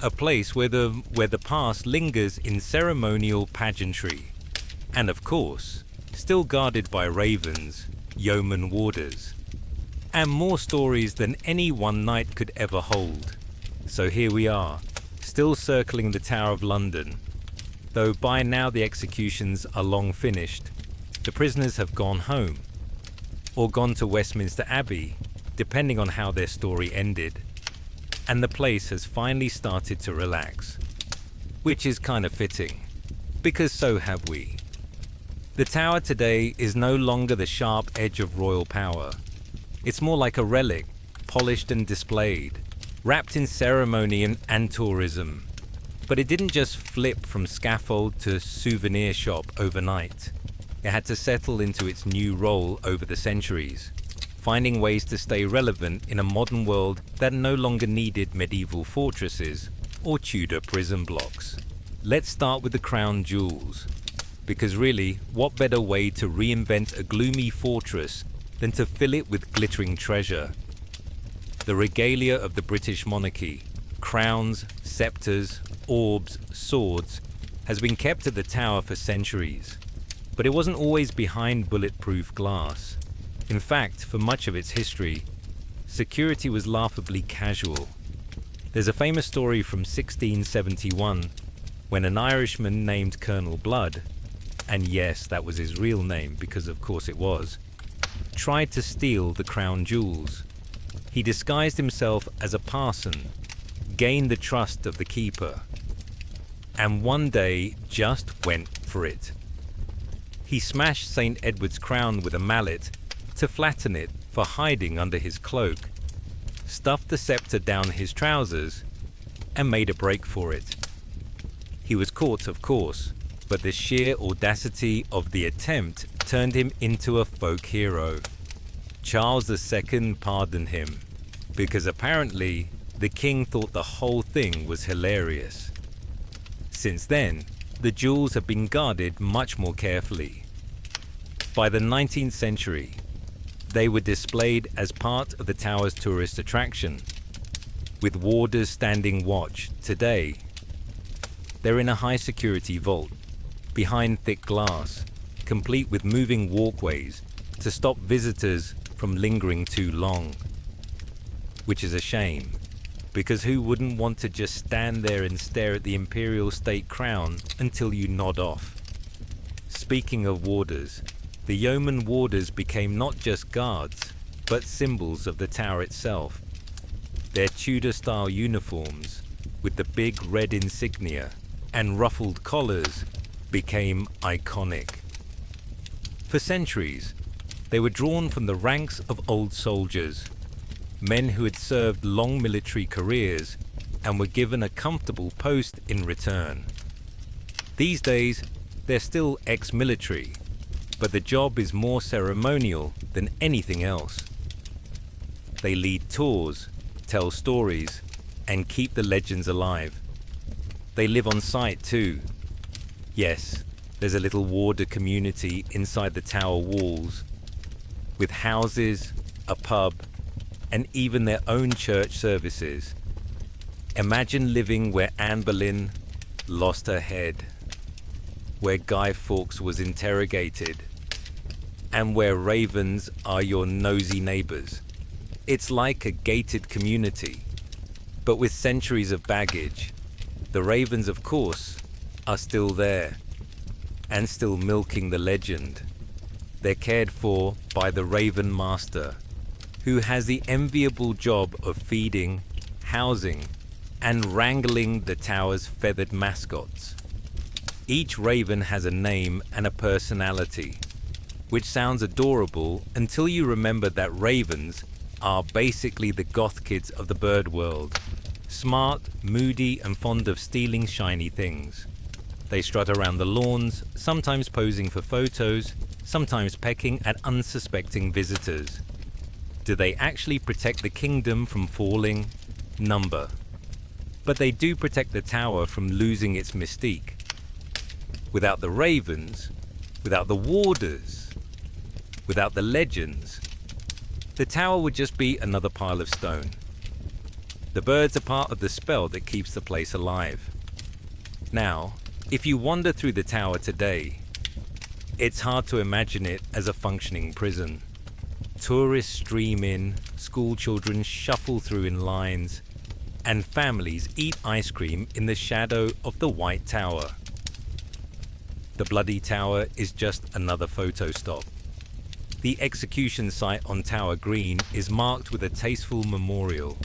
a place where the past lingers in ceremonial pageantry, and of course, still guarded by ravens, yeoman warders, and more stories than any one night could ever hold. So here we are, still circling the Tower of London. Though by now the executions are long finished, the prisoners have gone home, or gone to Westminster Abbey, depending on how their story ended. And the place has finally started to relax, which is kind of fitting, because so have we. The tower today is no longer the sharp edge of royal power. It's more like a relic, polished and displayed, wrapped in ceremony and tourism. But it didn't just flip from scaffold to souvenir shop overnight. It had to settle into its new role over the centuries, finding ways to stay relevant in a modern world that no longer needed medieval fortresses or Tudor prison blocks. Let's start with the crown jewels, because really, what better way to reinvent a gloomy fortress than to fill it with glittering treasure? The regalia of the British monarchy, crowns, scepters, orbs, swords, has been kept at the tower for centuries. But it wasn't always behind bulletproof glass. In fact, for much of its history, security was laughably casual. There's a famous story from 1671 when an Irishman named Colonel Blood, and yes, that was his real name because of course it was, tried to steal the crown jewels. He disguised himself as a parson, gained the trust of the keeper, and one day just went for it. He smashed St. Edward's crown with a mallet to flatten it for hiding under his cloak, stuffed the scepter down his trousers, and made a break for it. He was caught, of course, but the sheer audacity of the attempt turned him into a folk hero. Charles II pardoned him, because apparently the king thought the whole thing was hilarious. Since then, the jewels have been guarded much more carefully. By the 19th century, they were displayed as part of the tower's tourist attraction, with warders standing watch. Today, they're in a high-security vault, behind thick glass, complete with moving walkways to stop visitors from lingering too long. Which is a shame, because who wouldn't want to just stand there and stare at the imperial state crown until you nod off? Speaking of warders, the yeoman warders became not just guards, but symbols of the tower itself. Their Tudor-style uniforms, with the big red insignia and ruffled collars, became iconic. For centuries, they were drawn from the ranks of old soldiers, men who had served long military careers and were given a comfortable post in return. These days, they're still ex-military, but the job is more ceremonial than anything else. They lead tours, tell stories, and keep the legends alive. They live on site too. Yes, there's a little warder community inside the tower walls, with houses, a pub, and even their own church services. Imagine living where Anne Boleyn lost her head, where Guy Fawkes was interrogated, and where ravens are your nosy neighbors. It's like a gated community, but with centuries of baggage. The ravens, of course, are still there, and still milking the legend. They're cared for by the Raven Master, who has the enviable job of feeding, housing, and wrangling the tower's feathered mascots. Each raven has a name and a personality, which sounds adorable until you remember that ravens are basically the goth kids of the bird world. Smart, moody, and fond of stealing shiny things. They strut around the lawns, sometimes posing for photos, sometimes pecking at unsuspecting visitors. Do they actually protect the kingdom from falling? Number. But they do protect the tower from losing its mystique. Without the ravens, without the warders, without the legends, the tower would just be another pile of stone. The birds are part of the spell that keeps the place alive. Now, if you wander through the tower today, it's hard to imagine it as a functioning prison. Tourists stream in, school children shuffle through in lines, and families eat ice cream in the shadow of the White Tower. The Bloody Tower is just another photo stop. The execution site on Tower Green is marked with a tasteful memorial.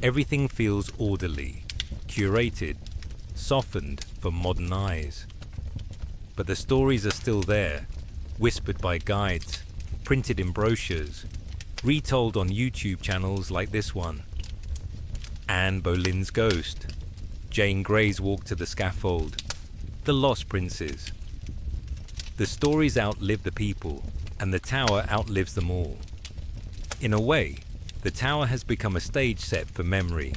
Everything feels orderly, curated, softened for modern eyes. But the stories are still there, whispered by guides, printed in brochures, retold on YouTube channels like this one. Anne Boleyn's ghost, Jane Grey's walk to the scaffold, the Lost Princes. The stories outlive the people, and the tower outlives them all. In a way, the tower has become a stage set for memory.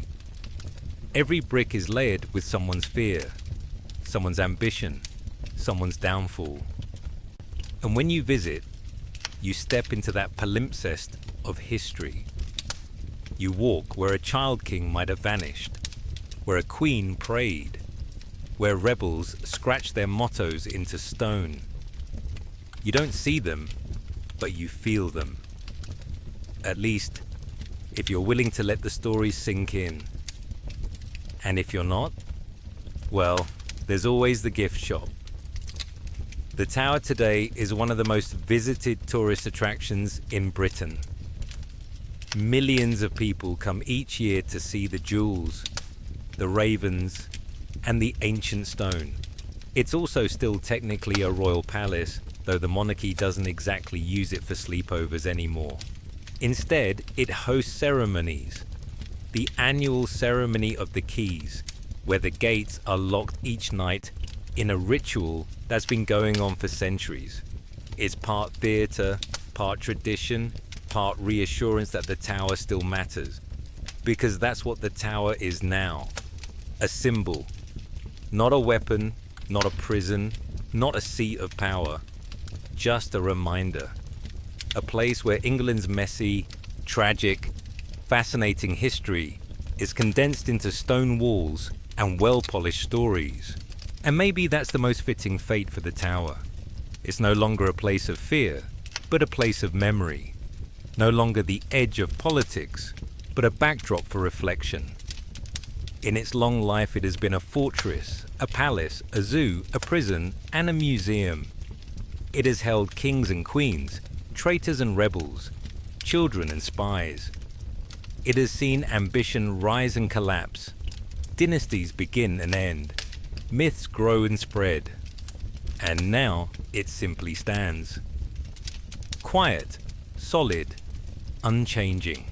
Every brick is layered with someone's fear, someone's ambition, someone's downfall. And when you visit, you step into that palimpsest of history. You walk where a child king might have vanished, where a queen prayed, where rebels scratched their mottos into stone. You don't see them, but you feel them. At least, if you're willing to let the stories sink in. And if you're not, well, there's always the gift shop. The tower today is one of the most visited tourist attractions in Britain. Millions of people come each year to see the jewels, the ravens, and the ancient stone. It's also still technically a royal palace, though the monarchy doesn't exactly use it for sleepovers anymore. Instead, it hosts ceremonies. The annual ceremony of the keys, where the gates are locked each night in a ritual that's been going on for centuries. It's part theatre, part tradition, part reassurance that the tower still matters. Because that's what the tower is now. A symbol. Not a weapon, not a prison, not a seat of power. Just a reminder. A place where England's messy, tragic, fascinating history is condensed into stone walls and well-polished stories. And maybe that's the most fitting fate for the tower. It's no longer a place of fear, but a place of memory. No longer the edge of politics, but a backdrop for reflection. In its long life, it has been a fortress, a palace, a zoo, a prison, and a museum. It has held kings and queens, traitors and rebels, children and spies. It has seen ambition rise and collapse, dynasties begin and end, myths grow and spread, and now it simply stands. Quiet, solid, unchanging,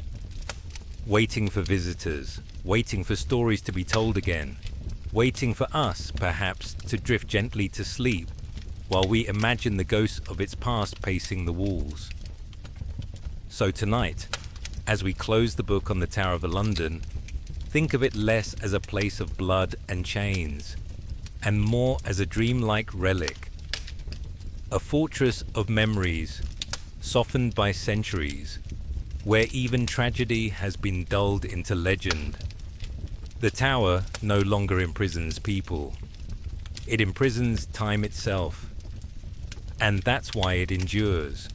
waiting for visitors, waiting for stories to be told again, waiting for us, perhaps, to drift gently to sleep, while we imagine the ghosts of its past pacing the walls. So tonight, as we close the book on the Tower of London, think of it less as a place of blood and chains, and more as a dreamlike relic. A fortress of memories, softened by centuries, where even tragedy has been dulled into legend. The tower no longer imprisons people. It imprisons time itself. And that's why it endures.